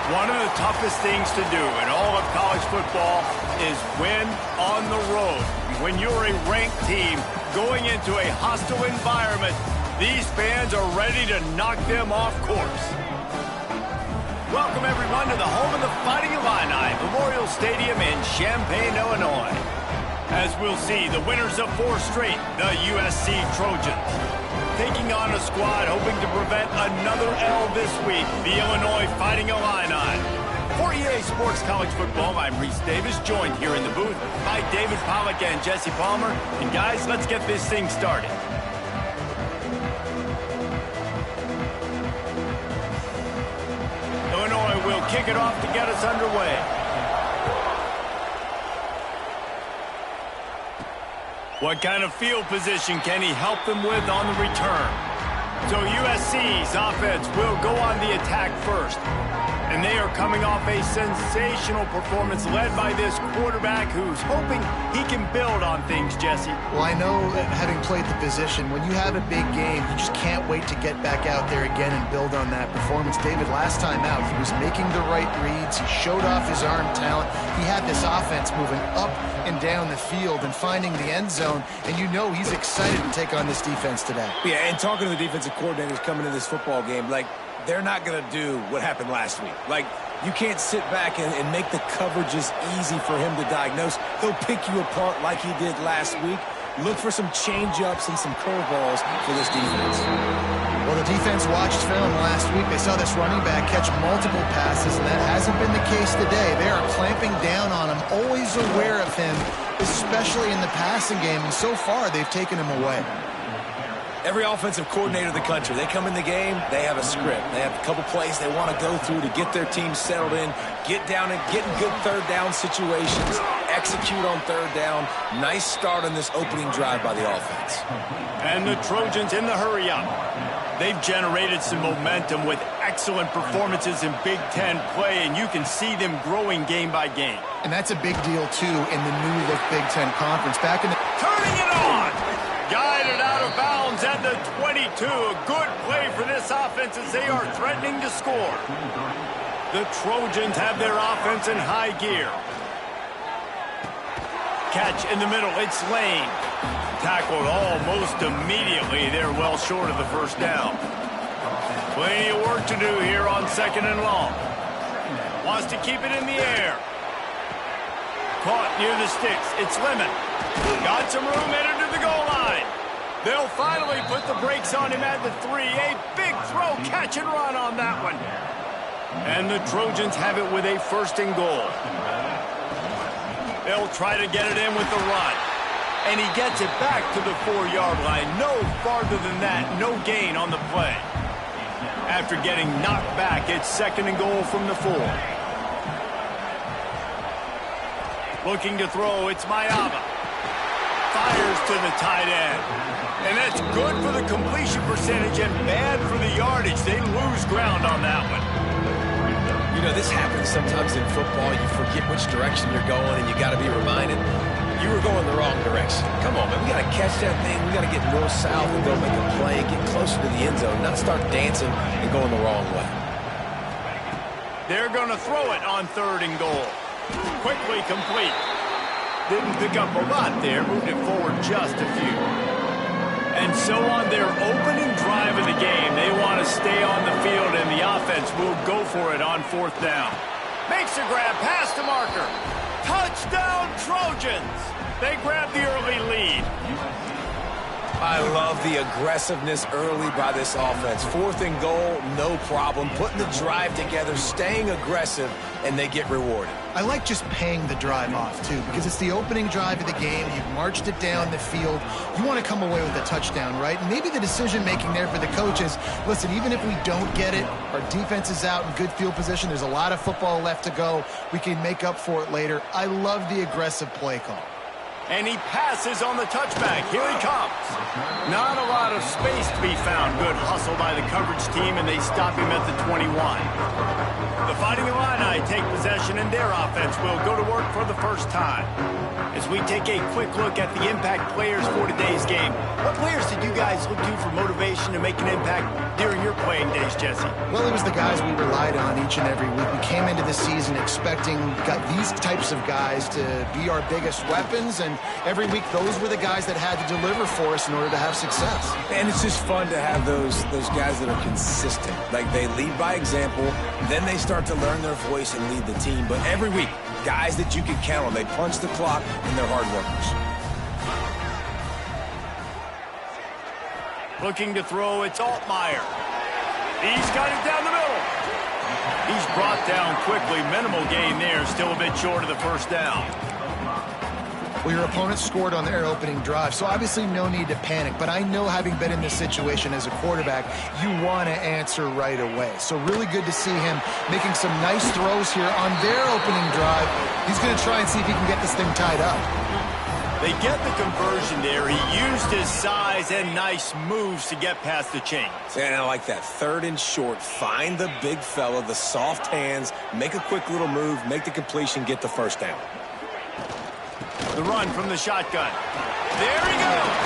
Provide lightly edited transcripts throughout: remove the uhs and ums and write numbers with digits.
One of the toughest things to do in all of college football is win on the road. When you're a ranked team going into a hostile environment, these fans are ready to knock them off course. Welcome, everyone, to the home of the Fighting Illini, Memorial Stadium in Champaign, Illinois. As we'll see, the winners of 4 straight, the USC Trojans, taking on a squad hoping to prevent another L this week, the Illinois Fighting Illini. For EA Sports College Football, I'm Reese Davis, joined here in the booth by David Pollack and Jesse Palmer. And guys, let's get this thing started. Illinois will kick it off to get us underway. What kind of field position can he help them with on the return? So USC's offense will go on the attack first. And they are coming off a sensational performance led by this quarterback who's hoping he can build on things, Jesse. Well, I know, having played the position, when you have a big game, you just can't wait to get back out there again and build on that performance. David, last time out, he was making the right reads. He showed off his arm talent. He had this offense moving up and down the field and finding the end zone, and you know he's excited to take on this defense today. Yeah, and talking to the defensive coordinators coming into this football game, they're not going to do what happened last week. You can't sit back and make the coverages easy for him to diagnose. He'll pick you apart like he did last week. Look for some change-ups and some curveballs for this defense. Well, the defense watched film last week. They saw this running back catch multiple passes, and that hasn't been the case today. They are clamping down on him, always aware of him, especially in the passing game, and so far they've taken him away. Every offensive coordinator in the country, they come in the game, they have a script. They have a couple plays they want to go through to get their team settled in, get down and get in good third down situations, execute on third down. Nice start on this opening drive by the offense. And the Trojans in the hurry up. They've generated some momentum with excellent performances in Big Ten play, and you can see them growing game by game. And that's a big deal, too, in the new-look Big Ten Conference. Turning it on! Guided out of bounds at the 22. A good play for this offense as they are threatening to score. The Trojans have their offense in high gear. Catch in the middle. It's Lane. Tackled almost immediately. They're well short of the first down. Plenty of work to do here on 2nd and long. Wants to keep it in the air. Caught near the sticks. It's Lemon. Got some room headed to the goal line. They'll finally put the brakes on him at the 3. A big throw, catch and run on that one. And the Trojans have it with a 1st and goal. They'll try to get it in with the run. And he gets it back to the 4-yard line. No farther than that. No gain on the play. After getting knocked back, it's 2nd and goal from the 4. Looking to throw, it's Mayava. Fires to the tight end. And that's good for the completion percentage and bad for the yardage. They lose ground on that one. You know, this happens sometimes in football. You forget which direction you're going, and you got to be reminded, you were going the wrong direction. Come on, man. We got to catch that thing. We got to get north-south and go make a play, get closer to the end zone, not start dancing and going the wrong way. They're going to throw it on 3rd and goal. Quickly complete. Didn't pick up a lot there, moved it forward just a few. And so on their opening drive of the game, they want to stay on the field, and the offense will go for it on 4th down. Makes a grab past the marker. Touchdown, Trojans! They grab the early lead. I love the aggressiveness early by this offense. 4th and goal, no problem. Putting the drive together, staying aggressive, and they get rewarded. I like just paying the drive off, too, because it's the opening drive of the game. You've marched it down the field. You want to come away with a touchdown, right? And maybe the decision-making there for the coaches, listen, even if we don't get it, our defense is out in good field position. There's a lot of football left to go. We can make up for it later. I love the aggressive play call. And he passes on the touchback. Here he comes. Not a lot of space to be found. Good hustle by the coverage team, and they stop him at the 21. The Fighting Illini take possession, and their offense will go to work for the first time. As we take a quick look at the impact players for today's game, what players did you guys look to for motivation to make an impact during your playing days, Jesse? Well, it was the guys we relied on each and every week. We came into the season expecting these types of guys to be our biggest weapons, and every week those were the guys that had to deliver for us in order to have success. And it's just fun to have those guys that are consistent. Like, they lead by example, then they start to learn their voice and lead the team. But every week, guys that you can count on. They punch the clock, and they're hard workers. Looking to throw, it's Altmaier. He's got it down the middle. He's brought down quickly. Minimal gain there, still a bit short of the first down. Well, your opponent scored on their opening drive, so obviously no need to panic. But I know, having been in this situation as a quarterback, you want to answer right away. So really good to see him making some nice throws here on their opening drive. He's going to try and see if he can get this thing tied up. They get the conversion there. He used his size and nice moves to get past the chains. And I like that. 3rd and short. Find the big fella, the soft hands, make a quick little move, make the completion, get the first down. The run from the shotgun. There he goes.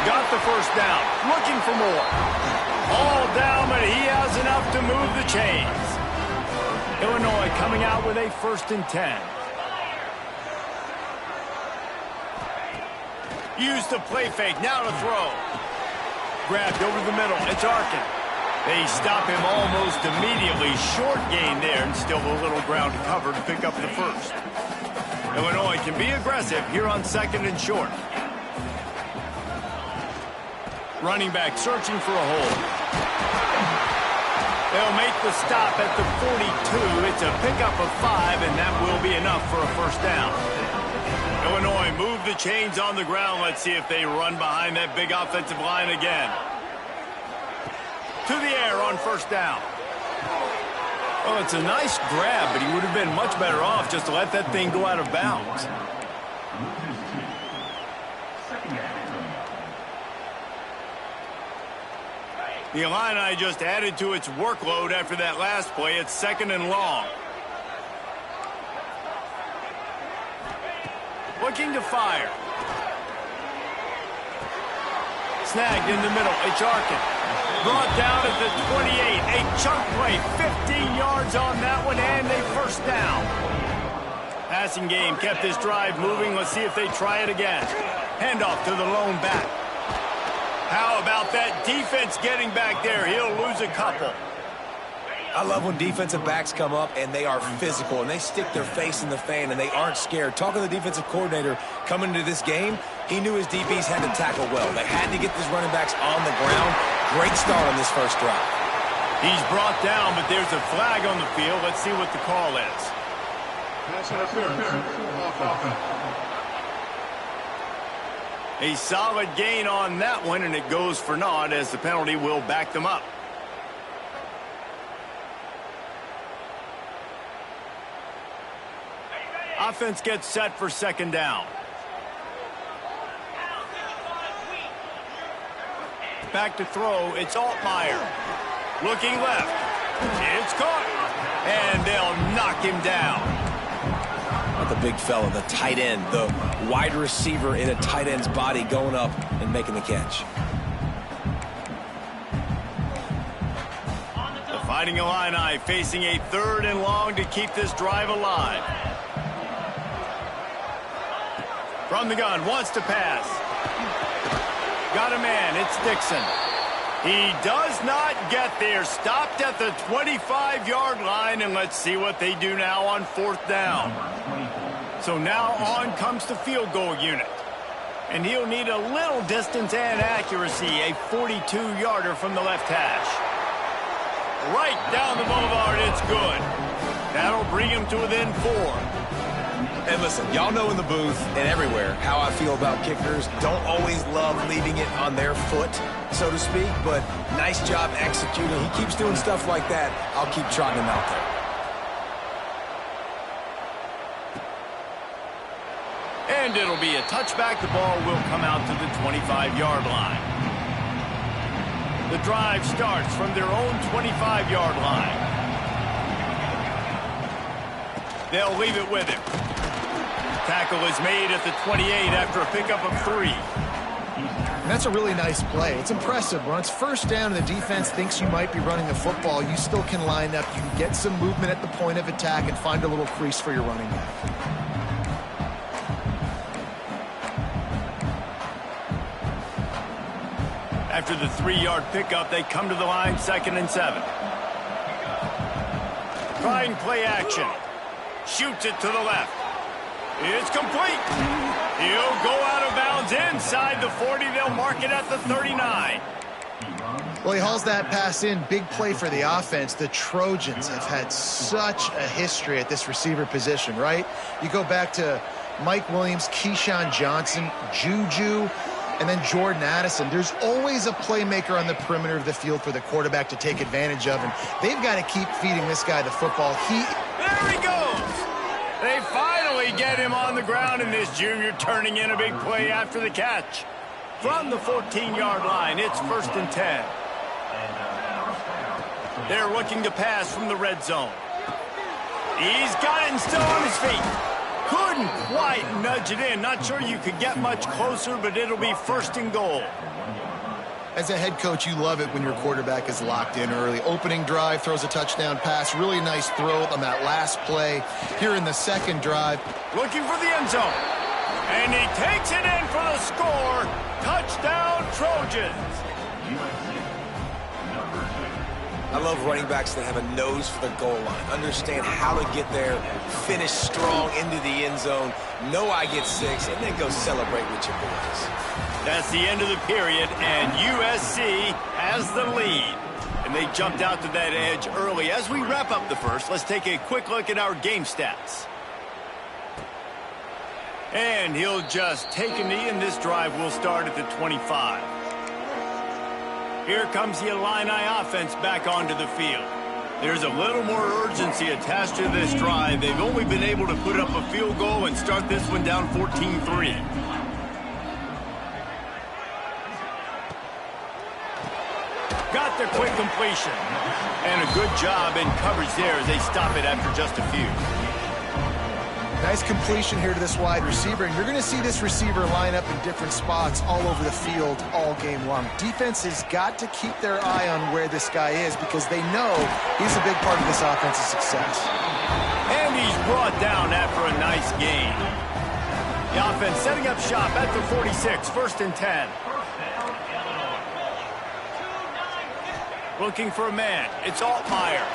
Got the first down. Looking for more. All down, but he has enough to move the chains. Illinois coming out with a 1st and 10. Use the play fake. Now to throw. Grabbed over the middle. It's Arkin. They stop him almost immediately. Short gain there, and still a little ground to cover to pick up the first. Illinois can be aggressive here on 2nd and short. Running back searching for a hole. They'll make the stop at the 42. It's a pickup of 5, and that will be enough for a first down. Illinois move the chains on the ground. Let's see if they run behind that big offensive line again. To the air on first down. Well, it's a nice grab, but he would have been much better off just to let that thing go out of bounds. The Illini just added to its workload after that last play. It's 2nd and long. Looking to fire. Snagged in the middle. It's Arkin. Brought down at the 28. A chunk play. 15 yards on that one, and a first down. Passing game kept this drive moving. Let's see if they try it again. Handoff to the lone back. How about that defense getting back there? He'll lose a couple. I love when defensive backs come up and they are physical and they stick their face in the fan and they aren't scared. Talking to the defensive coordinator coming into this game, he knew his DBs had to tackle well. They had to get these running backs on the ground. Great start on this first drive. He's brought down, but there's a flag on the field. Let's see what the call is. A solid gain on that one, and it goes for naught as the penalty will back them up. Offense gets set for 2nd down. Back to throw. It's Altmaier. Looking left. It's caught. And they'll knock him down. Not the big fella, the tight end, the wide receiver in a tight end's body going up and making the catch. The Fighting Illini facing a 3rd and long to keep this drive alive. From the gun, wants to pass. Got a man, it's Dixon. He does not get there. Stopped at the 25-yard line, and let's see what they do now on 4th down. So now on comes the field goal unit. And he'll need a little distance and accuracy, a 42-yarder from the left hash. Right down the boulevard, it's good. That'll bring him to within 4. And listen, y'all know in the booth and everywhere how I feel about kickers. Don't always love leaving it on their foot, so to speak, but nice job executing. He keeps doing stuff like that. I'll keep trotting him out there. And it'll be a touchback. The ball will come out to the 25-yard line. The drive starts from their own 25-yard line. They'll leave it with him. Tackle is made at the 28 after a pickup of 3. And that's a really nice play. It's impressive. When it's first down and the defense thinks you might be running the football, you still can line up. You can get some movement at the point of attack and find a little crease for your running back. After the 3-yard pickup, they come to the line, 2nd and 7. Trying play action. Shoots it to the left. It's complete. He'll go out of bounds inside the 40. They'll mark it at the 39. Well, he hauls that pass in. Big play for the offense. The Trojans have had such a history at this receiver position, right? You go back to Mike Williams, Keyshawn Johnson, Juju, and then Jordan Addison. There's always a playmaker on the perimeter of the field for the quarterback to take advantage of, and they've got to keep feeding this guy the football. There he goes! They finally get him on the ground, and this junior turning in a big play after the catch. From the 14-yard line, it's 1st and 10. They're looking to pass from the red zone. He's got it and still on his feet. Couldn't quite nudge it in. Not sure you could get much closer, but it'll be 1st and goal. As a head coach, you love it when your quarterback is locked in early. Opening drive, throws a touchdown pass. Really nice throw on that last play. Here in the second drive. Looking for the end zone. And he takes it in for the score. Touchdown, Trojans. I love running backs that have a nose for the goal line, understand how to get there, finish strong into the end zone, know I get 6, and then go celebrate with your boys. That's the end of the period, and USC has the lead. And they jumped out to that edge early. As we wrap up the first, let's take a quick look at our game stats. And he'll just take a knee, and this drive will start at the 25. Here comes the Illini offense back onto the field. There's a little more urgency attached to this drive. They've only been able to put up a field goal and start this one down 14-3. Got the quick completion. And a good job in coverage there as they stop it after just a few. Nice completion here to this wide receiver, and you're going to see this receiver line up in different spots all over the field all game long. Defense has got to keep their eye on where this guy is because they know he's a big part of this offense's success. And he's brought down after a nice gain. The offense setting up shop at the 46, 1st and 10. Looking for a man. It's Altmaier.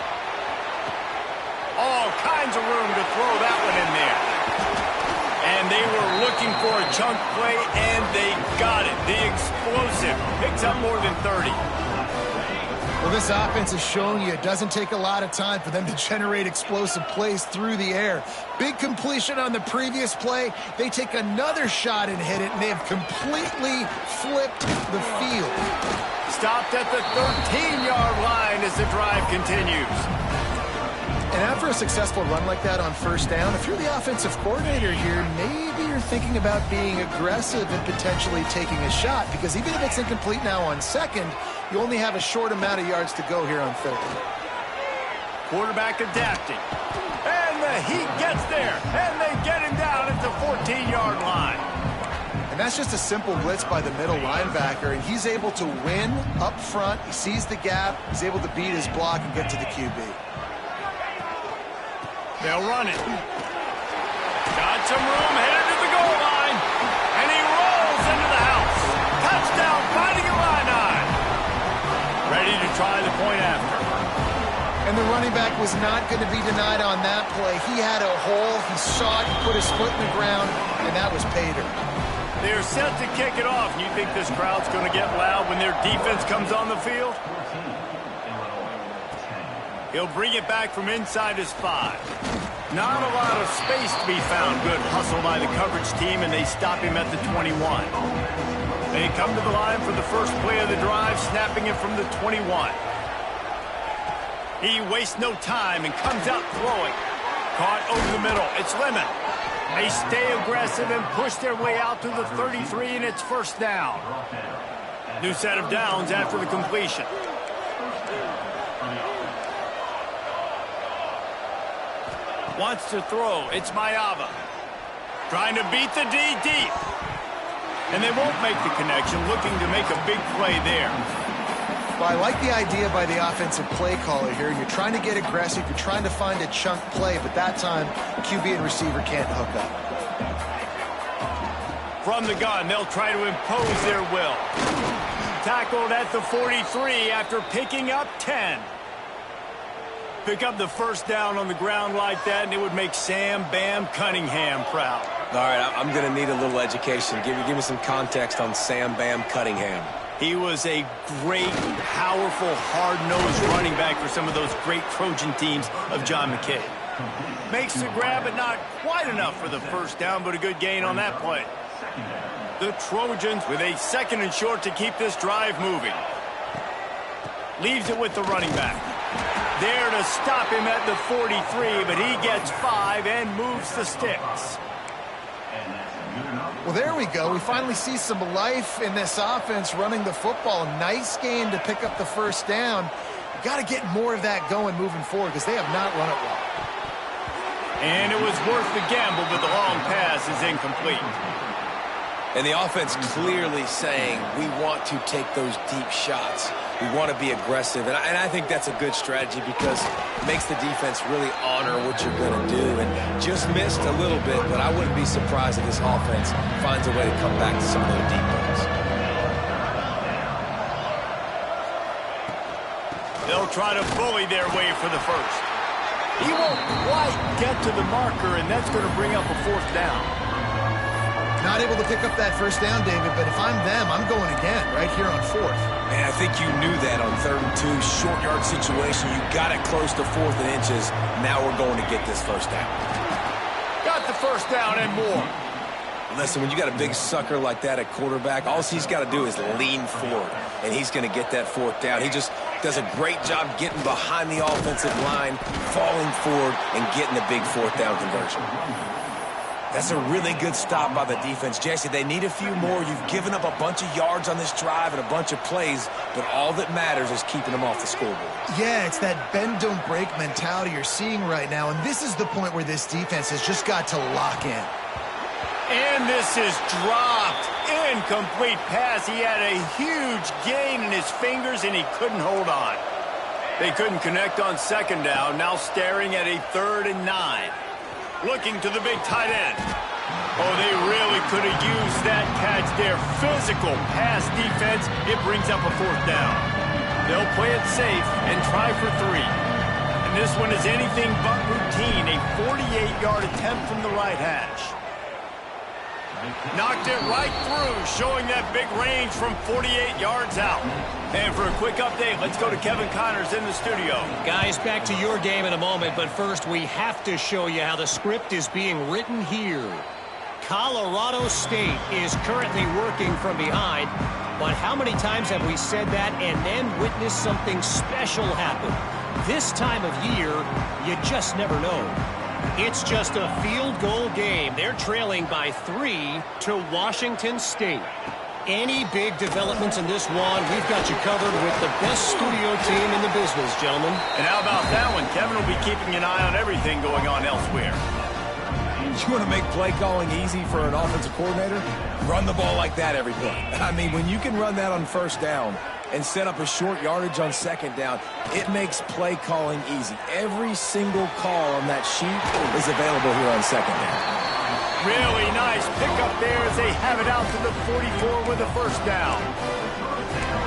All kinds of room to throw that one in there. And they were looking for a chunk play, and they got it. The explosive picks up more than 30. Well, this offense is showing you it doesn't take a lot of time for them to generate explosive plays through the air. Big completion on the previous play. They take another shot and hit it, and they have completely flipped the field. Stopped at the 13-yard line as the drive continues. And after a successful run like that on 1st down, if you're the offensive coordinator here, maybe you're thinking about being aggressive and potentially taking a shot, because even if it's incomplete now on 2nd, you only have a short amount of yards to go here on 3rd. Quarterback adapting. And the heat gets there, and they get him down at the 14-yard line. And that's just a simple blitz by the middle linebacker, and he's able to win up front. He sees the gap. He's able to beat his block and get to the QB. They'll run it. Got some room, headed to the goal line. And he rolls into the house. Touchdown, fighting Illini. Ready to try the point after. And the running back was not going to be denied on that play. He had a hole. He saw it. He put his foot in the ground, and that was pay dirt. They're set to kick it off. You think this crowd's going to get loud when their defense comes on the field? He'll bring it back from inside his 5. Not a lot of space to be found. Good hustle by the coverage team, and they stop him at the 21. They come to the line for the first play of the drive, snapping it from the 21. He wastes no time and comes out throwing. Caught over the middle. It's Lemon. They stay aggressive and push their way out to the 33, and it's 1st down. New set of downs after the completion. Wants to throw. It's Mayava. Trying to beat the D deep. And they won't make the connection, looking to make a big play there. Well, I like the idea by the offensive play caller here. You're trying to get aggressive. You're trying to find a chunk play, but that time, QB and receiver can't hook up. From the gun, they'll try to impose their will. Tackled at the 43 after picking up 10. Pick up the first down on the ground like that, and it would make Sam Bam Cunningham proud. All right, I'm going to need a little education. Give me some context on Sam Bam Cunningham. He was a great, powerful, hard-nosed running back for some of those great Trojan teams of John McKay. Makes the grab, but not quite enough for the first down, but a good gain on that play. The Trojans with a 2nd and short to keep this drive moving. Leaves it with the running back. There to stop him at the 43, but he gets 5 and moves the sticks. Well, there we go. We finally see some life in this offense running the football. Nice game to pick up the first down. You got to get more of that going moving forward because they have not run it well. And it was worth the gamble, but the long pass is incomplete. And the offense clearly saying, we want to take those deep shots. We want to be aggressive. And I think that's a good strategy because it makes the defense really honor what you're going to do. And just missed a little bit, but I wouldn't be surprised if this offense finds a way to come back to some of those deep ones. They'll try to bully their way for the first. He won't quite get to the marker, and that's going to bring up a 4th down. Not able to pick up that first down, David, but if I'm them, I'm going again right here on 4th. Man, I think you knew that on 3rd and 2, short yard situation. You got it close to 4th and inches. Now we're going to get this first down. Got the first down and more. Listen, when you got a big sucker like that at quarterback, all he's got to do is lean forward, and he's going to get that 4th down. He just does a great job getting behind the offensive line, falling forward, and getting the big 4th down conversion. That's a really good stop by the defense. Jesse, they need a few more. You've given up a bunch of yards on this drive and a bunch of plays, but all that matters is keeping them off the scoreboard. Yeah, it's that bend, don't break mentality you're seeing right now, and this is the point where this defense has just got to lock in. And this is dropped. Incomplete pass. He had a huge gain in his fingers, and he couldn't hold on. They couldn't connect on 2nd down, now staring at a 3rd and 9. Looking to the big tight end. Oh, they really could have used that catch there. Physical pass defense. It brings up a 4th down. They'll play it safe and try for 3. And this one is anything but routine. A 48-yard attempt from the right hash. Knocked it right through, showing that big range from 48 yards out. And for a quick update, let's go to Kevin Connors in the studio. Guys, back to your game in a moment, but first we have to show you how the script is being written here. Colorado State is currently working from behind, but how many times have we said that and then witnessed something special happen? This time of year, you just never know. It's just a field goal game. They're trailing by 3 to Washington State. Any big developments in this one, we've got you covered with the best studio team in the business, gentlemen. And how about that one? Kevin will be keeping an eye on everything going on elsewhere. You want to make play calling easy for an offensive coordinator? Run the ball like that every play. I mean, when you can run that on 1st down and set up a short yardage on 2nd down, it makes play calling easy. Every single call on that sheet is available here on 2nd down. Really nice pickup there as they have it out to the 44 with a first down.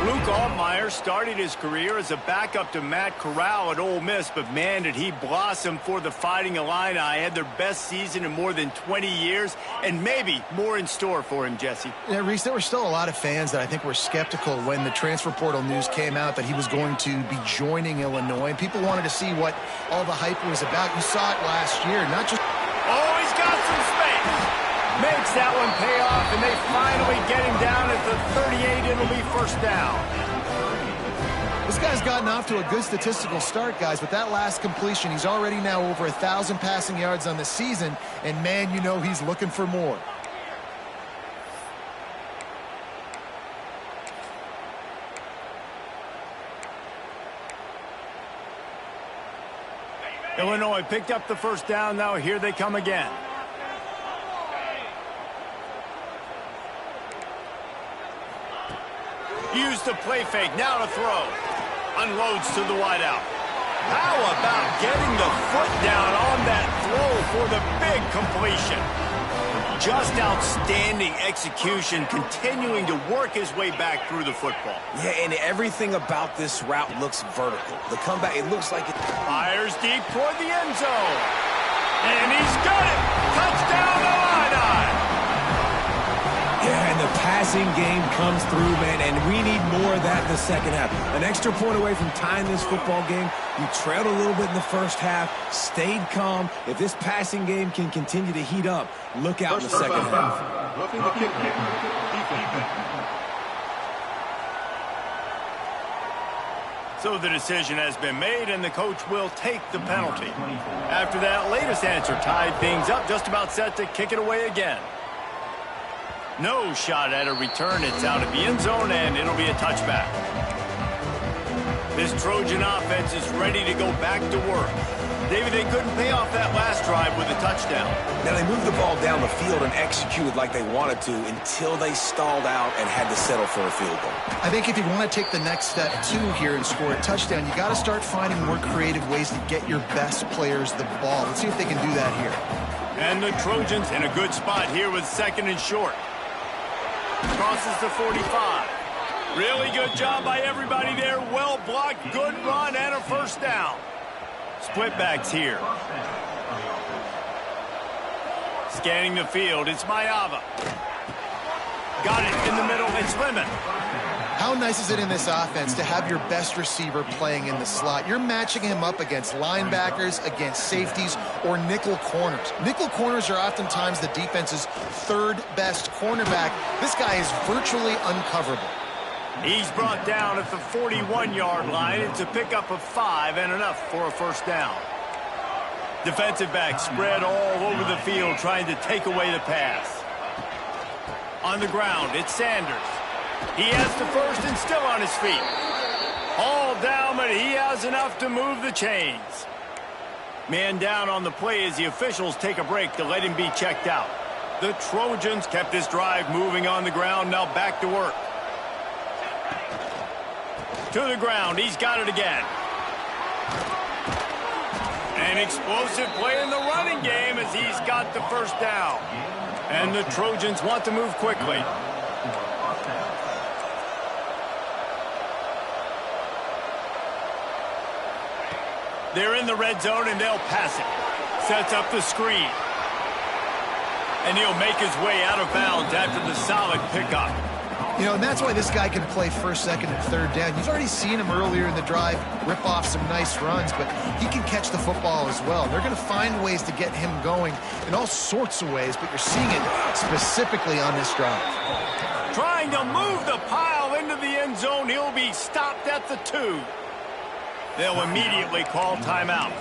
Luke Altmaier started his career as a backup to Matt Corral at Ole Miss, but man, did he blossom for the Fighting Illini. Had their best season in more than 20 years, and maybe more in store for him, Jesse. Yeah, Reese, there were still a lot of fans that I think were skeptical when the transfer portal news came out that he was going to be joining Illinois, and people wanted to see what all the hype was about. You saw it last year, not just... Oh, he's got some space. Makes that one pay off, and they finally get him down at the 38. It'll be first down. This guy's gotten off to a good statistical start, guys. With that last completion, he's already now over 1,000 passing yards on the season, and man, you know he's looking for more. Illinois picked up the first down. Now here they come again. Used the play fake. Now to throw. Unloads to the wideout. How about getting the foot down on that throw for the big completion? Just outstanding execution, continuing to work his way back through the football. Yeah, and everything about this route looks vertical. The comeback, it looks like it. Fires deep toward the end zone. And he's got it. Touchdown Illini. Yeah, and the passing game comes through, man, and we need more of that in the second half. An extra point away from tying this football game. You trailed a little bit in the first half, stayed calm. If this passing game can continue to heat up, look out in the second half. Roughing the kick. Defense. So the decision has been made, and the coach will take the penalty. After that latest answer tied things up, just about set to kick it away again. No shot at a return. It's out of the end zone, and it'll be a touchback. This Trojan offense is ready to go back to work. David, they couldn't pay off that last drive with a touchdown. Now, they moved the ball down the field and executed like they wanted to until they stalled out and had to settle for a field goal. I think if you want to take the next step, too, here and score a touchdown, you got to start finding more creative ways to get your best players the ball. Let's see if they can do that here. And the Trojans in a good spot here with second and short. Crosses the 45. Really good job by everybody there. Well blocked, good run, and a first down. Split backs here. Scanning the field, it's Mayava. Got it in the middle, it's Lemon. How nice is it in this offense to have your best receiver playing in the slot? You're matching him up against linebackers, against safeties, or nickel corners. Nickel corners are oftentimes the defense's third best cornerback. This guy is virtually uncoverable. He's brought down at the 41-yard line. It's a pickup of 5 and enough for a first down. Defensive back spread all over the field trying to take away the pass. On the ground, it's Sanders. He has the first and still on his feet. All down, but he has enough to move the chains. Man down on the play as the officials take a break to let him be checked out. The Trojans kept this drive moving on the ground, now back to work. To the ground, he's got it again. An explosive play in the running game as he's got the first down. And the Trojans want to move quickly. They're in the red zone, and they'll pass it. Sets up the screen. And he'll make his way out of bounds after the solid pickup. You know, and that's why this guy can play first, second, and third down. You've already seen him earlier in the drive rip off some nice runs, but he can catch the football as well. They're going to find ways to get him going in all sorts of ways, but you're seeing it specifically on this drive. Trying to move the pile into the end zone. He'll be stopped at the 2. They'll immediately call timeout.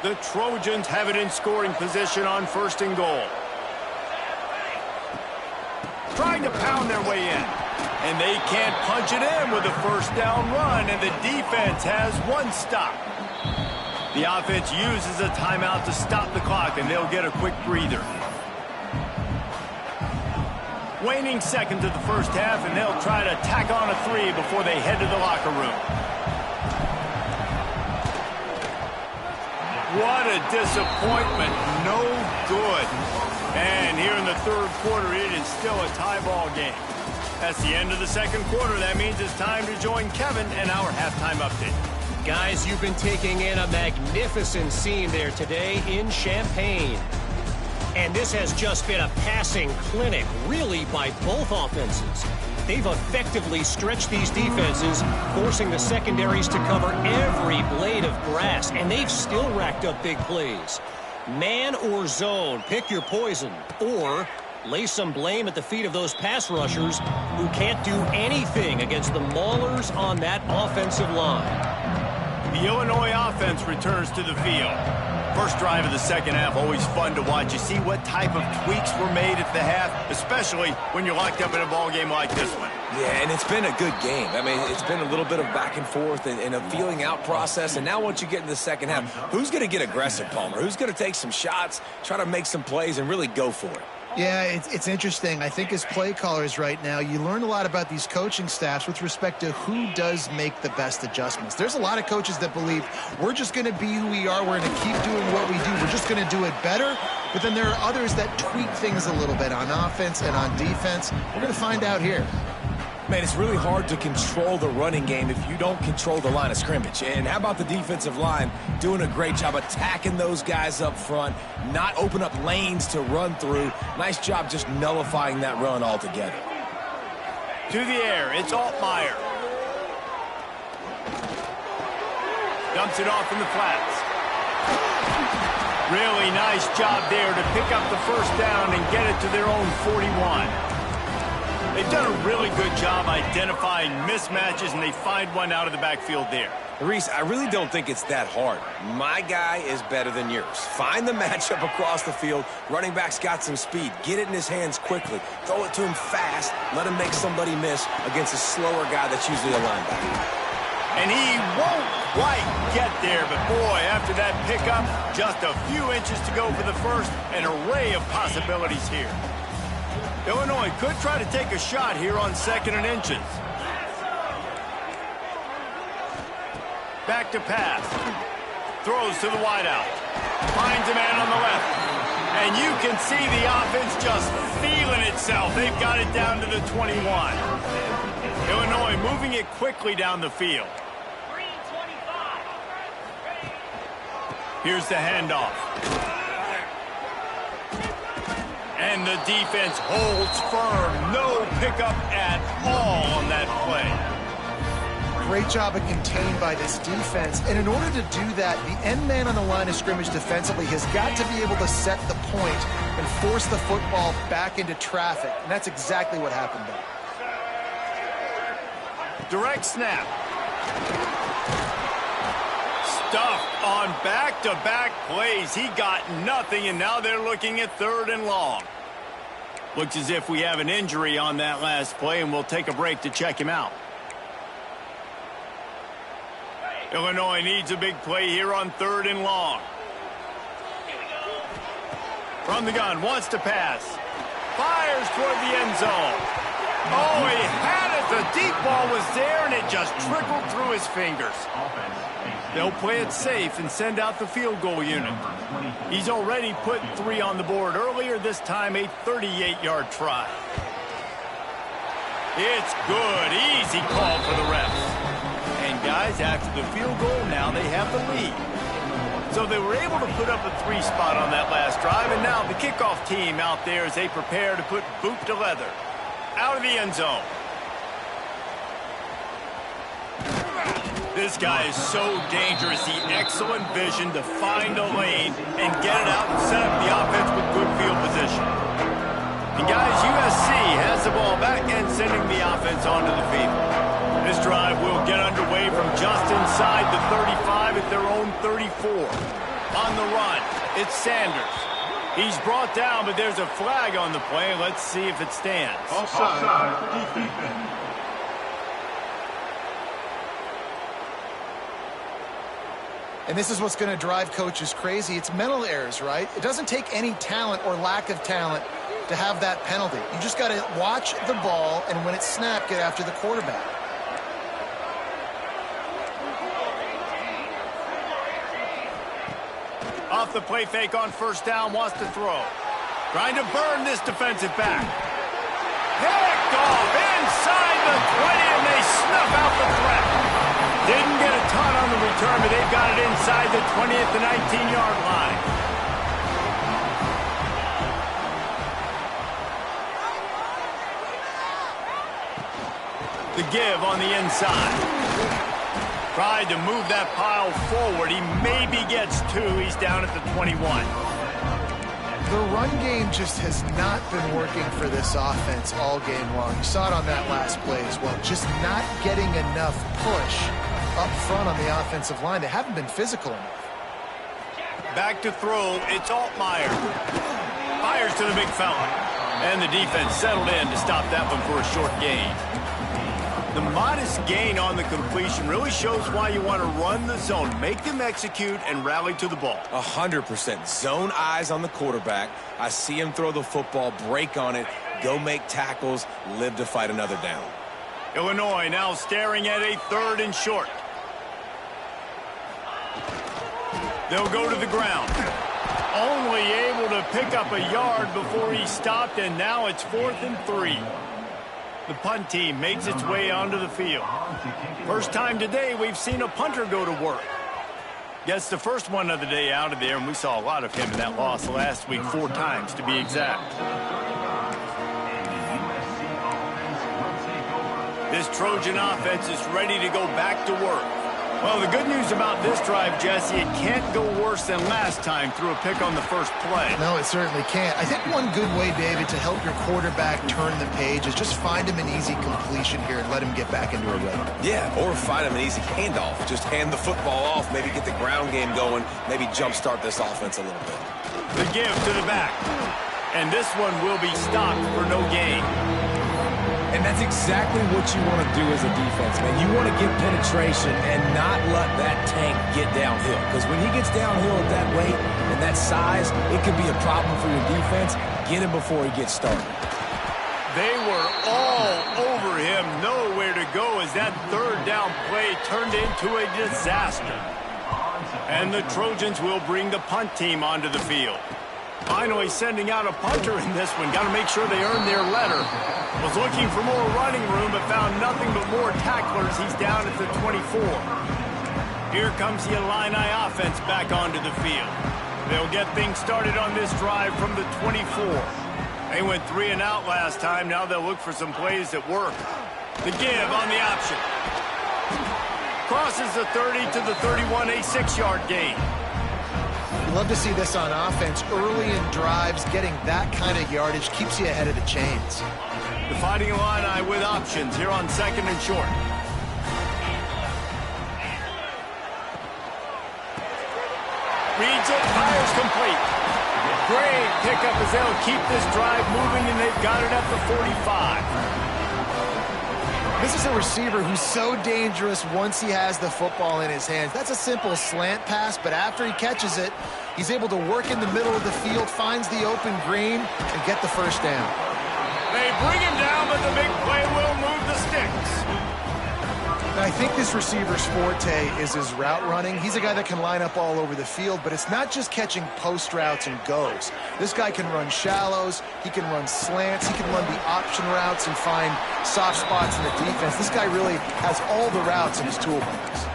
The Trojans have it in scoring position on first and goal. Trying to pound their way in. And they can't punch it in with a first down run, and the defense has one stop. The offense uses a timeout to stop the clock, and they'll get a quick breather. Waning seconds of the first half, and they'll try to tack on a 3 before they head to the locker room. What a disappointment. No good. And here in the third quarter, it is still a tie ball game. That's the end of the second quarter. That means it's time to join Kevin and our halftime update. Guys, you've been taking in a magnificent scene there today in Champaign. And this has just been a passing clinic, really, by both offenses. They've effectively stretched these defenses, forcing the secondaries to cover every blade of grass, and they've still racked up big plays. Man or zone, pick your poison, or lay some blame at the feet of those pass rushers who can't do anything against the maulers on that offensive line. The Illinois offense returns to the field. First drive of the second half, always fun to watch. You see what type of tweaks were made at the half, especially when you're locked up in a ball game like this one. Yeah, and it's been a good game. I mean, it's been a little bit of back and forth and a feeling out process. And now once you get in the second half, who's going to get aggressive, Palmer? Who's going to take some shots, try to make some plays, and really go for it? Yeah, it's interesting. I think as play callers right now, you learn a lot about these coaching staffs with respect to who does make the best adjustments. There's a lot of coaches that believe we're just going to be who we are. We're going to keep doing what we do. We're just going to do it better. But then there are others that tweak things a little bit on offense and on defense. We're going to find out here. Man, it's really hard to control the running game if you don't control the line of scrimmage. And how about the defensive line doing a great job attacking those guys up front, not open up lanes to run through. Nice job just nullifying that run altogether. To the air, it's Altmaier. Dumps it off in the flats. Really nice job there to pick up the first down and get it to their own 41. They've done a really good job identifying mismatches, and they find one out of the backfield there. Reese, I really don't think it's that hard. My guy is better than yours. Find the matchup across the field. Running back's got some speed. Get it in his hands quickly. Throw it to him fast. Let him make somebody miss against a slower guy that's usually a linebacker. And he won't quite get there, but boy, after that pickup, just a few inches to go for the first. An array of possibilities here. Illinois could try to take a shot here on 2nd and inches. Back to pass. Throws to the wideout. Finds a man on the left. And you can see the offense just feeling itself. They've got it down to the 21. Illinois moving it quickly down the field. Here's the handoff. And the defense holds firm. No pickup at all on that play. Great job of contained by this defense. And in order to do that, the end man on the line of scrimmage defensively has got to be able to set the point and force the football back into traffic. And that's exactly what happened there. Direct snap. Stuffed on back-to-back plays. He got nothing, and now they're looking at 3rd and long. Looks as if we have an injury on that last play, and we'll take a break to check him out. Illinois needs a big play here on 3rd and long. From the gun, wants to pass. Fires toward the end zone. Oh, he had it. The deep ball was there, and it just trickled through his fingers. They'll play it safe and send out the field goal unit. He's already put 3 on the board earlier, this time a 38-yard try. It's good. Easy call for the refs. And guys, after the field goal, now they have the lead. So they were able to put up a 3 spot on that last drive, and now the kickoff team out there as they prepare to put boot to leather. Out of the end zone. This guy is so dangerous. The excellent vision to find a lane and get it out and set up the offense with good field position. And guys, USC has the ball back and sending the offense onto the field. This drive will get underway from just inside the 35 at their own 34. On the run, it's Sanders. He's brought down, but there's a flag on the play. Let's see if it stands. Offside. Defense. And this is what's going to drive coaches crazy. It's mental errors, right? It doesn't take any talent or lack of talent to have that penalty. You just got to watch the ball, and when it's snapped, get after the quarterback. Off the play fake on 1st down, wants to throw. Trying to burn this defensive back. Picked off inside the 20, and they snuff out the threat. Didn't get a ton on the return, but they've got it inside the 20 at the 19-yard line. The give on the inside. Tried to move that pile forward. He maybe gets 2. He's down at the 21. The run game just has not been working for this offense all game long. You saw it on that last play as well. Just not getting enough push up front on the offensive line. They haven't been physical enough. back to throw. It's Altmaier. Fires to the big fella. And the defense settled in to stop that one for a short gain. The modest gain on the completion really shows why you want to run the zone. Make them execute and rally to the ball. 100%. Zone eyes on the quarterback. I see him throw the football, break on it, go make tackles, live to fight another down. Illinois now staring at a 3rd and short. They'll go to the ground. Only able to pick up a yard before he stopped, and now it's 4th and 3. The punt team makes its way onto the field. First time today we've seen a punter go to work. Gets the first one of the day out of there, and we saw a lot of him in that loss last week, 4 times to be exact. This Trojan offense is ready to go back to work. Well, the good news about this drive, Jesse, it can't go worse than last time through a pick on the first play. No, it certainly can't. I think one good way, David, to help your quarterback turn the page is just find him an easy completion here and let him get back into a rhythm. Yeah, or find him an easy handoff. Just hand the football off, maybe get the ground game going, maybe jumpstart this offense a little bit. The give to the back. And this one will be stopped for no gain. And that's exactly what you want to do as a defense, man. You want to get penetration and not let that tank get downhill. Because when he gets downhill at that weight and that size, it could be a problem for your defense. Get him before he gets started. They were all over him, nowhere to go as that 3rd down play turned into a disaster. And the Trojans will bring the punt team onto the field. Finally sending out a punter in this one. Got to make sure they earn their letter. Was looking for more running room, but found nothing but more tacklers. He's down at the 24. Here comes the Illini offense back onto the field. They'll get things started on this drive from the 24. They went 3 and out last time. Now they'll look for some plays that work. The give on the option. Crosses the 30 to the 31, a 6-yard gain. You love to see this on offense. Early in drives, getting that kind of yardage keeps you ahead of the chains. The Fighting Illini with options here on 2nd and short. Reads it, fires complete. Great pickup as they'll keep this drive moving, and they've got it at the 45. This is a receiver who's so dangerous once he has the football in his hands. That's a simple slant pass, but after he catches it, he's able to work in the middle of the field, finds the open green, and get the first down. They bring him down, but the big play will move the sticks. Now, I think this receiver's forte is his route running. He's a guy that can line up all over the field, but it's not just catching post routes and goes. This guy can run shallows, he can run slants, he can run the option routes and find soft spots in the defense. This guy really has all the routes in his toolbox.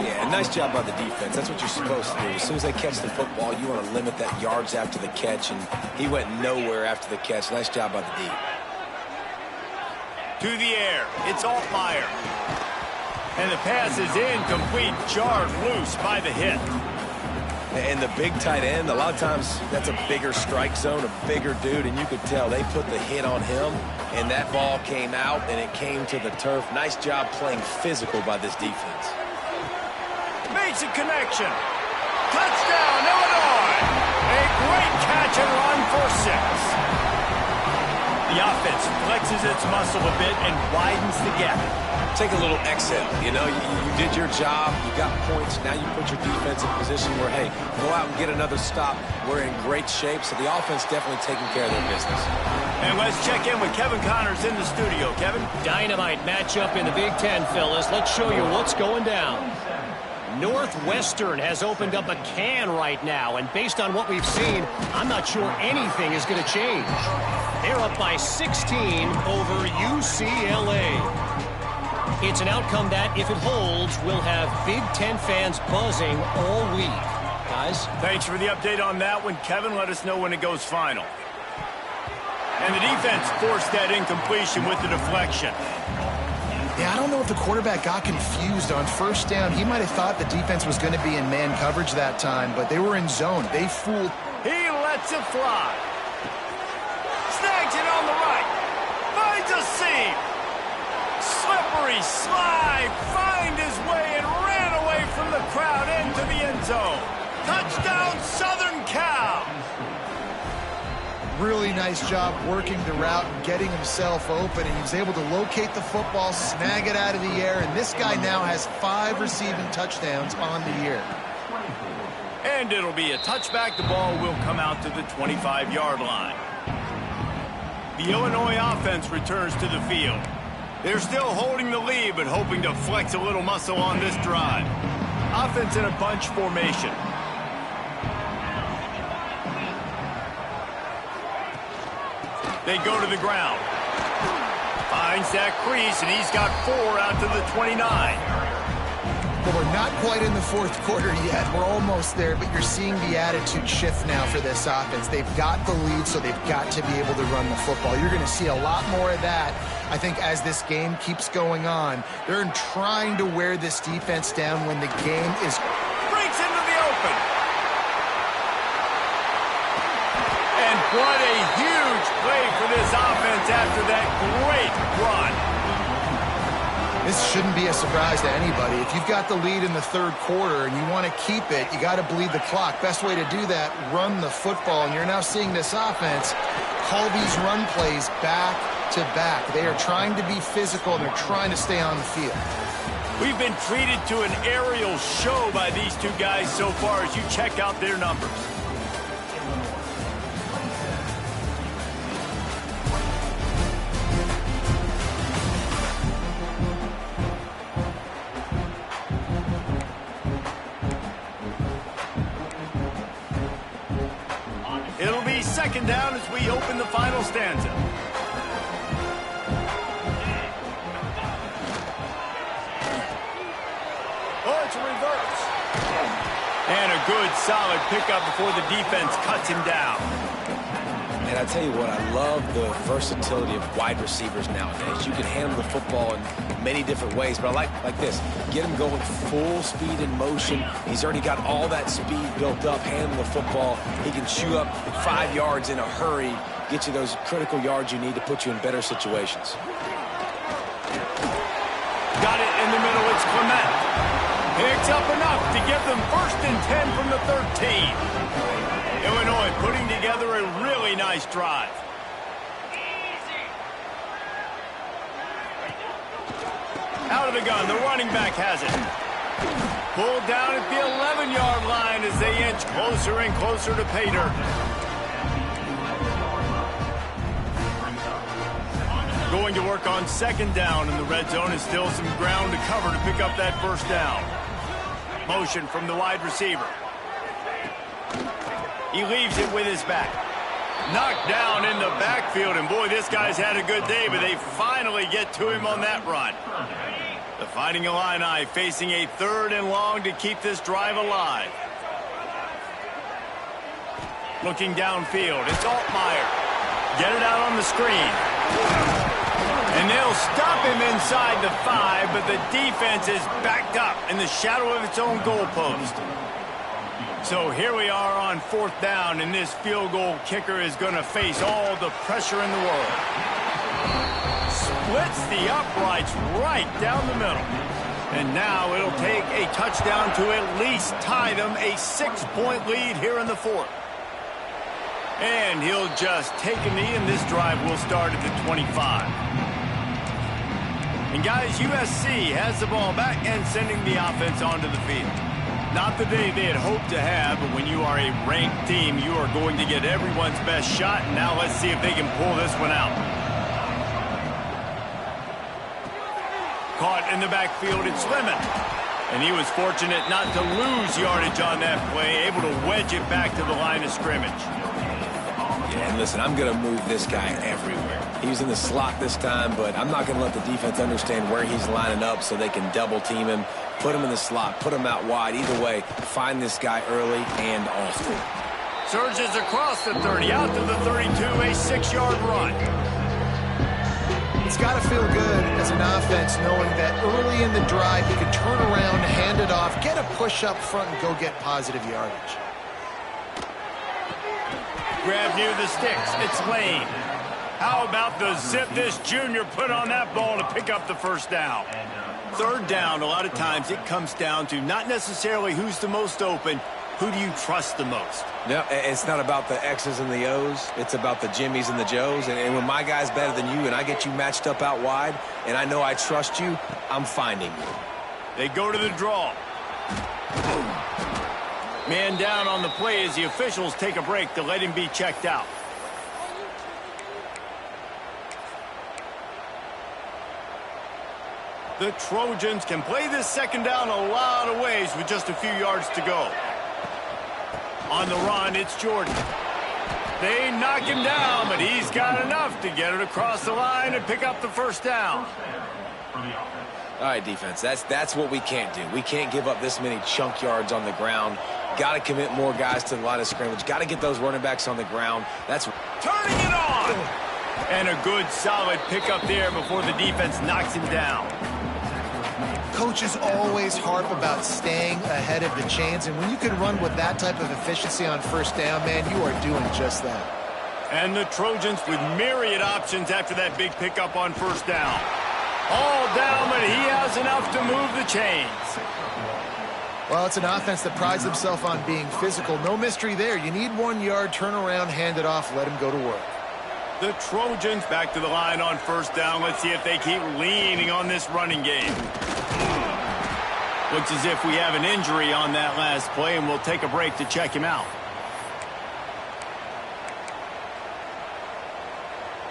Yeah, nice job by the defense. That's what you're supposed to do. As soon as they catch the football, you want to limit that yards after the catch, and he went nowhere after the catch. Nice job by the D. To the air, it's Altmaier. And the pass is incomplete, jarred loose by the hit. And the big tight end, a lot of times that's a bigger strike zone, a bigger dude, and you could tell they put the hit on him, and that ball came out, and it came to the turf. Nice job playing physical by this defense. Makes a connection. Touchdown, Illinois. A great catch and run for 6. The offense flexes its muscle a bit and widens the gap. Take a little exhale. You know, you did your job. You got points. Now you put your defense in position where, hey, go out and get another stop. We're in great shape, so the offense definitely taking care of their business. And let's check in with Kevin Connors in the studio. Kevin? Dynamite matchup in the Big Ten, fellas. Let's show you what's going down. Northwestern has opened up a can right now, and based on what we've seen, I'm not sure anything is going to change. They're up by 16 over UCLA. It's an outcome that, if it holds, will have Big Ten fans buzzing all week. Guys? Thanks for the update on that one, Kevin. Let us know when it goes final. And the defense forced that incompletion with the deflection. Yeah, I don't know if the quarterback got confused on first down. He might have thought the defense was going to be in man coverage that time, but they were in zone. They fooled. He lets it fly. Snags it on the right. Finds a seam. Slippery slide. Find his way and ran away from the crowd into the end zone. Touchdown, Southern Cal! Really nice job working the route and getting himself open, and he was able to locate the football, snag it out of the air, and this guy now has 5 receiving touchdowns on the year. And it'll be a touchback. The ball will come out to the 25-yard line. The Illinois offense returns to the field. They're still holding the lead, but hoping to flex a little muscle on this drive. Offense in a bunch formation. They go to the ground. Finds that crease, and he's got 4 out to the 29. Well, we're not quite in the fourth quarter yet. We're almost there, but you're seeing the attitude shift now for this offense. They've got the lead, so they've got to be able to run the football. You're going to see a lot more of that, I think, as this game keeps going on. They're trying to wear this defense down when the game is... Breaks into the open. And what a huge play for this offense after that great run. This shouldn't be a surprise to anybody. If you've got the lead in the third quarter and you want to keep it, you got to bleed the clock. Best way to do that, run the football. And you're now seeing this offense call these run plays back to back. They are trying to be physical, and they're trying to stay on the field. We've been treated to an aerial show by these two guys so far as you check out their numbers. It'll be second down as we open the final stanza. Oh, it's a reverse. And a good, solid pickup before the defense cuts him down. And I tell you what, I love the versatility of wide receivers nowadays. You can handle the football in many different ways, but I like this. Get him going full speed in motion. He's already got all that speed built up, handling the football. He can chew up 5 yards in a hurry, get you those critical yards you need to put you in better situations. Got it in the middle, it's Clement. Picks up enough to give them 1st and 10 from the 13. Illinois putting together a really nice drive. Out of the gun, the running back has it. Pulled down at the 11-yard line as they inch closer and closer to pay dirt. Going to work on second down in the red zone, and still some ground to cover to pick up that first down. Motion from the wide receiver. He leaves it with his back. Knocked down in the backfield, and boy, this guy's had a good day, but they finally get to him on that run. The Fighting Illini facing a 3rd and long to keep this drive alive. Looking downfield, it's Altmaier. Get it out on the screen. And they'll stop him inside the 5, but the defense is backed up in the shadow of its own goalpost. So here we are on 4th down, and this field goal kicker is going to face all the pressure in the world. Splits the uprights right down the middle. And now it'll take a touchdown to at least tie them a 6-point lead here in the 4th. And he'll just take a knee, and this drive will start at the 25. And guys, USC has the ball back and sending the offense onto the field. Not the day they had hoped to have, but when you are a ranked team, you are going to get everyone's best shot. And now let's see if they can pull this one out. Caught in the backfield, it's Lemon. And he was fortunate not to lose yardage on that play, able to wedge it back to the line of scrimmage. Yeah, and listen, I'm going to move this guy everywhere. He was in the slot this time, but I'm not going to let the defense understand where he's lining up so they can double team him, put him in the slot, put him out wide. Either way, find this guy early and often. Surges across the 30, out to the 32, a 6-yard run. It's got to feel good as an offense knowing that early in the drive you can turn around, hand it off, get a push up front, and go get positive yardage. Grab near the sticks, it's Lane. How about the zip this junior put on that ball to pick up the first down? 3rd down, a lot of times it comes down to not necessarily who's the most open, Who do you trust the most? No, it's not about the X's and the O's. It's about the Jimmies and the Joes. And when my guy's better than you and I get you matched up out wide and I know I trust you, I'm finding you. They go to the draw. Man down on the play as the officials take a break to let him be checked out. The Trojans can play this second down a lot of ways with just a few yards to go. On the run, it's Jordan. They knock him down, but he's got enough to get it across the line and pick up the first down. All right, defense, that's what we can't do. We can't give up this many chunk yards on the ground. Got to commit more guys to the line of scrimmage. Got to get those running backs on the ground. That's turning it on. And a good, solid pickup there before the defense knocks him down. Coaches always harp about staying ahead of the chains, and when you can run with that type of efficiency on first down, man, you are doing just that. And the Trojans with myriad options after that big pickup on first down. All down, but he has enough to move the chains. Well, it's an offense that prides themselves on being physical. No mystery there. You need 1 yard, turn around, hand it off, let him go to work. The Trojans back to the line on first down. Let's see if they keep leaning on this running game. Looks as if we have an injury on that last play, and we'll take a break to check him out.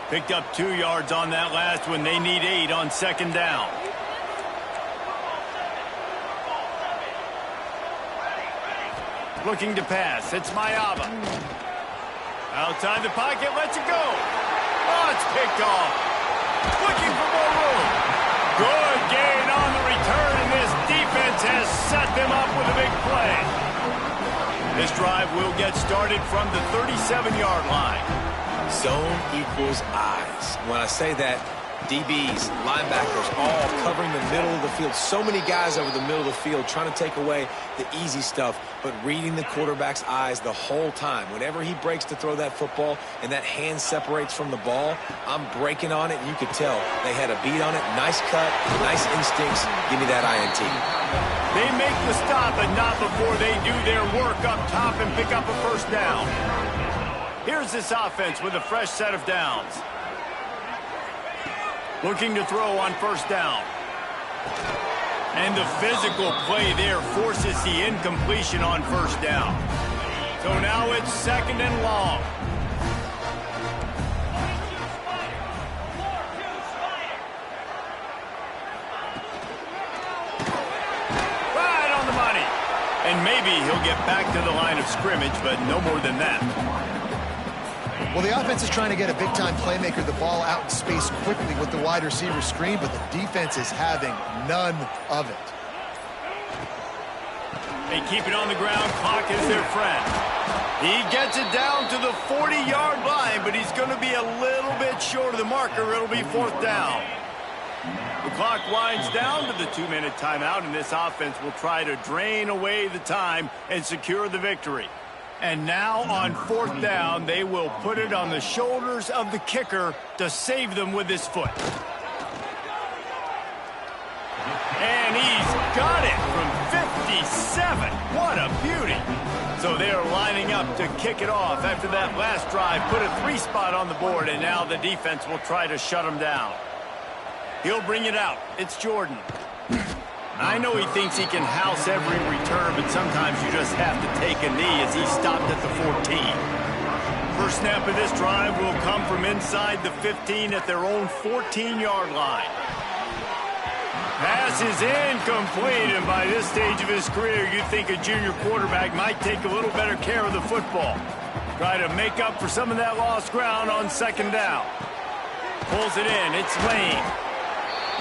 Picked up 2 yards on that last one. They need 8 on second down. Looking to pass. It's Mayava. Outside the pocket, lets it go. Oh, it's picked off. Looking for more room. Good gain on the return, and this defense has set them up with a big play. This drive will get started from the 37-yard line. Zone equals eyes. When I say that, DBs, linebackers, all covering the middle of the field. So many guys over the middle of the field trying to take away the easy stuff, but reading the quarterback's eyes the whole time. Whenever he breaks to throw that football and that hand separates from the ball, I'm breaking on it, and you could tell they had a beat on it. Nice cut, nice instincts. Give me that INT. They make the stop, but not before they do their work up top and pick up a first down. Here's this offense with a fresh set of downs. Looking to throw on first down. And the physical play there forces the incompletion on first down. So now it's second and long. Right on the money. And maybe he'll get back to the line of scrimmage, but no more than that. Well, the offense is trying to get a big-time playmaker the ball out in space quickly with the wide receiver screen, but the defense is having none of it. They keep it on the ground. Clock is their friend. He gets it down to the 40-yard line, but he's going to be a little bit short of the marker. It'll be fourth down. The clock winds down to the 2-minute timeout, and this offense will try to drain away the time and secure the victory. And now on fourth down, they will put it on the shoulders of the kicker to save them with his foot. And he's got it from 57. What a beauty. So they are lining up to kick it off after that last drive. Put a 3-spot on the board, and now the defense will try to shut him down. He'll bring it out. It's Jordan. I know he thinks he can house every return, but sometimes you just have to take a knee as he stopped at the 14. First snap of this drive will come from inside the 15 at their own 14-yard line. Pass is incomplete, and by this stage of his career, you'd think a junior quarterback might take a little better care of the football. Try to make up for some of that lost ground on second down. Pulls it in. It's Lane.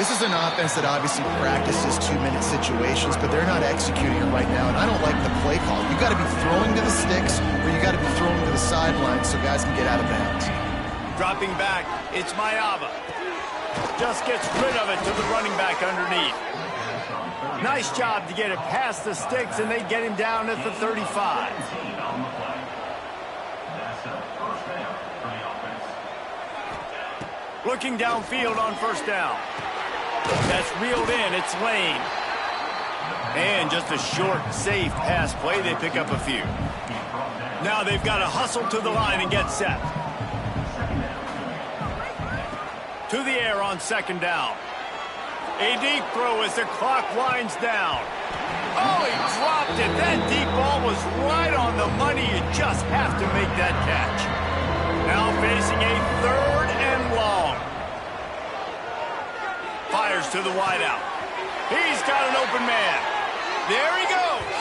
This is an offense that obviously practices 2-minute situations, but they're not executing it right now, and I don't like the play call. You got to be throwing to the sticks, or you got to be throwing to the sidelines so guys can get out of bounds. Dropping back, it's Mayava. Just gets rid of it to the running back underneath. Nice job to get it past the sticks, and they get him down at the 35. Looking downfield on first down. That's reeled in. It's Lane. And just a short, safe pass play, they pick up a few. Now they've got to hustle to the line and get set. To the air on second down. A deep throw as the clock winds down. Oh, he dropped it. That deep ball was right on the money. You just have to make that catch. Now facing a 3rd and long. Fires to the wideout. He's got an open man. There he goes.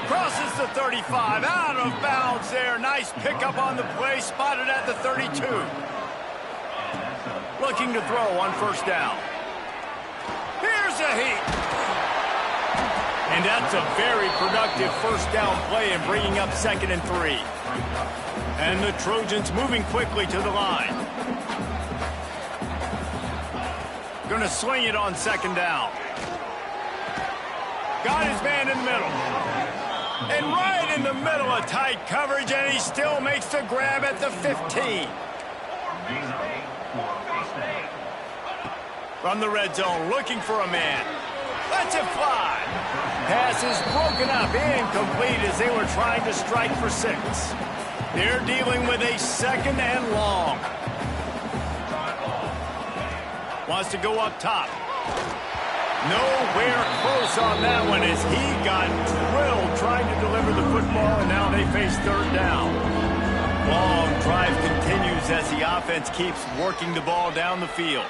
Crosses the 35. Out of bounds there. Nice pickup on the play. Spotted at the 32. Looking to throw on first down. Here's a heat. And that's a very productive first down play and bringing up 2nd and 3. And the Trojans moving quickly to the line. Going to swing it on 2nd down. Got his man in the middle. And right in the middle of tight coverage, and he still makes the grab at the 15. From the red zone, looking for a man. Lets it fly. Pass is broken up, incomplete as they were trying to strike for 6. They're dealing with a 2nd and long. Wants to go up top. Nowhere close on that one as he got drilled trying to deliver the football, and now they face 3rd down. Long drive continues as the offense keeps working the ball down the field.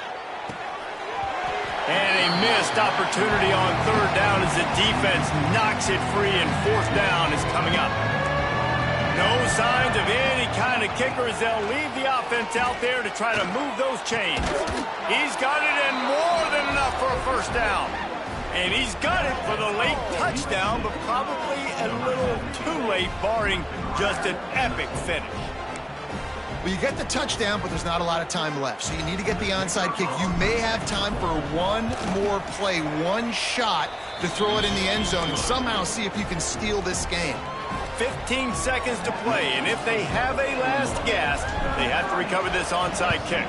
And a missed opportunity on 3rd down as the defense knocks it free, and 4th down is coming up. No signs of any kind of kicker as they'll leave the offense out there to try to move those chains. He's got it in more than enough for a first down. And he's got it for the late touchdown, but probably a little too late, barring just an epic finish. Well, you get the touchdown, but there's not a lot of time left. So you need to get the onside kick. You may have time for one more play, one shot to throw it in the end zone and somehow see if you can steal this game. 15 seconds to play, and if they have a last gasp, they have to recover this onside kick.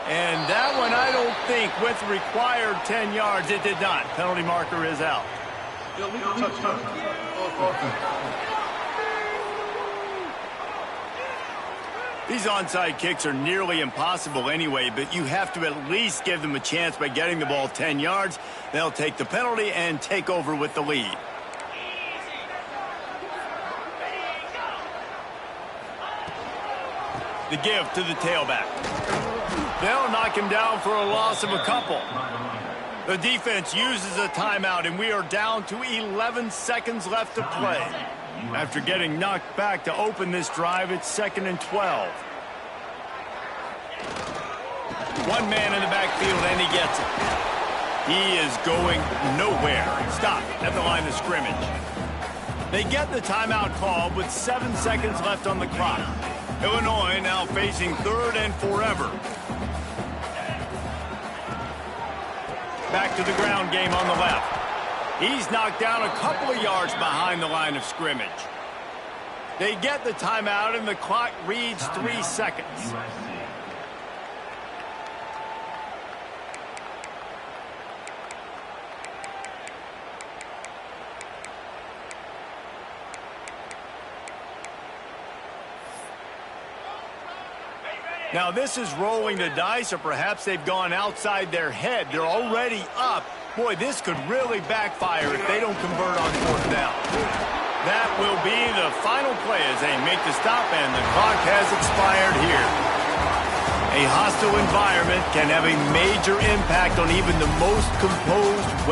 And that one, I don't think, with required 10 yards, it did not. Penalty marker is out. These onside kicks are nearly impossible anyway, but you have to at least give them a chance by getting the ball 10 yards. They'll take the penalty and take over with the lead. The give to the tailback. They'll knock him down for a loss of a couple. The defense uses a timeout, and we are down to 11 seconds left to play. After getting knocked back to open this drive, it's 2nd and 12. One man in the backfield, and he gets it. He is going nowhere. Stop at the line of scrimmage. They get the timeout called with 7 seconds left on the clock. Illinois now facing 3rd and forever. Back to the ground game on the left. He's knocked down a couple of yards behind the line of scrimmage. They get the timeout, and the clock reads 3 seconds. Now, this is rolling the dice, or perhaps they've gone outside their head. They're already up. Boy, this could really backfire if they don't convert on 4th down. That will be the final play as they make the stop, and the clock has expired here. A hostile environment can have a major impact on even the most composed